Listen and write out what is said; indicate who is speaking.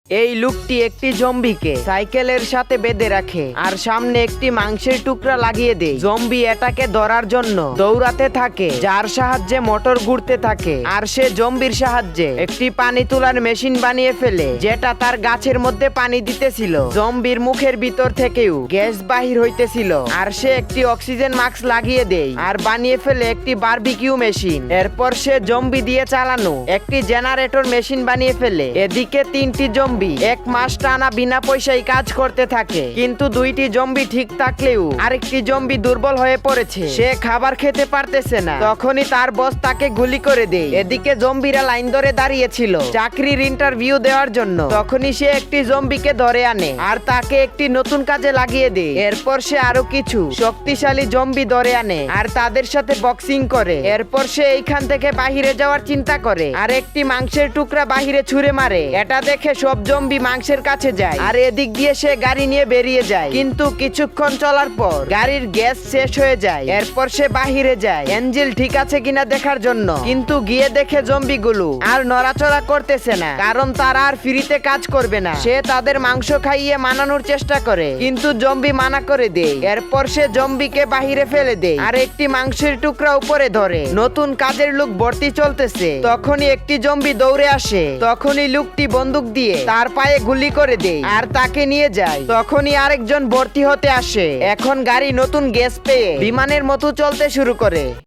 Speaker 1: এই লোকটি একটি জম্বিকে সাইকেলের সাথে বেঁধে রাখে আর সামনে একটি মাংসের টুকরা লাগিয়ে দেয়। জম্বি এটাকে ধরার জন্য দৌড়াতে থাকে, যার সাহায্যে মোটর ঘুরতে থাকে। আর সে জম্বির সাহায্যে একটি পানি তোলার মেশিন বানিয়ে ফেলে, যেটা তার গাছের মধ্যে পানি দিতেছিল। জম্বির মুখের ভিতর থেকেও গ্যাস বাহির হইতেছিল। আর সে একটি অক্সিজেন মাস্ক লাগিয়ে দেয় আর বানিয়ে ফেলে একটি বারবিকিউ মেশিন। এরপর সে জম্বি দিয়ে চালানো একটি জেনারেটর মেশিন বানিয়ে ফেলে। এদিকে তিনটি জম্বি এক মাস টানা বিনা পয়সায় কাজ করতে থাকে, কিন্তু দুইটি জম্বি ঠিক থাকলেও আরেকটি জম্বি দুর্বল হয়ে পড়েছে। সে খাবার খেতে পারতেছে না। তখনই তার বস তাকে গুলি করে দেয়। এদিকে জম্বিরা লাইন ধরে দাঁড়িয়েছিল চাকরির ইন্টারভিউ দেওয়ার জন্য। তখনই সে একটি জম্বিকে ধরে আনে আর তাকে একটি নতুন কাজে লাগিয়ে দেয়। এরপর সে আরো কিছু শক্তিশালী জম্বি ধরে আনে আর তাদের সাথে বক্সিং করে। এরপর সে এইখান থেকে বাহিরে যাওয়ার চিন্তা করে আর একটি মাংসের টুকরা বাহিরে ছুঁড়ে মারে। এটা দেখে সব জম্বি মাংসের কাছে যায় আর এদিক দিয়ে সে গাড়ি নিয়ে বেরিয়ে যায়। কিন্তু কিছুক্ষণ চলার পর গাড়ির গ্যাস শেষ হয়ে যায়। এরপর সে বাহিরে যায় এঞ্জেল ঠিক আছে কিনা দেখার জন্য, কিন্তু গিয়ে দেখে জম্বিগুলো আর নড়াচড়া করতেছে না, কারণ তারা আর ফ্রিতে কাজ করবে না। সে তাদের মাংস খাইয়ে মানানোর চেষ্টা করে, কিন্তু জম্বি মানা করে দেয়। এরপর সে জম্বিকে বাহিরে ফেলে দেয় আর একটি মাংসের টুকরা উপরে ধরে। নতুন কাজের লোক ভর্তি চলতেছে। তখনই একটি জম্বি দৌড়ে আসে। তখনই লোকটি বন্দুক দিয়ে তার পায়ে গুলি করে দেয় আর তাকে নিয়ে যায়। তখনই আরেকজন ভর্তি হতে আসে। এখন গাড়ি নতুন গ্যাস পেয়ে বিমানের মতো চলতে শুরু করে।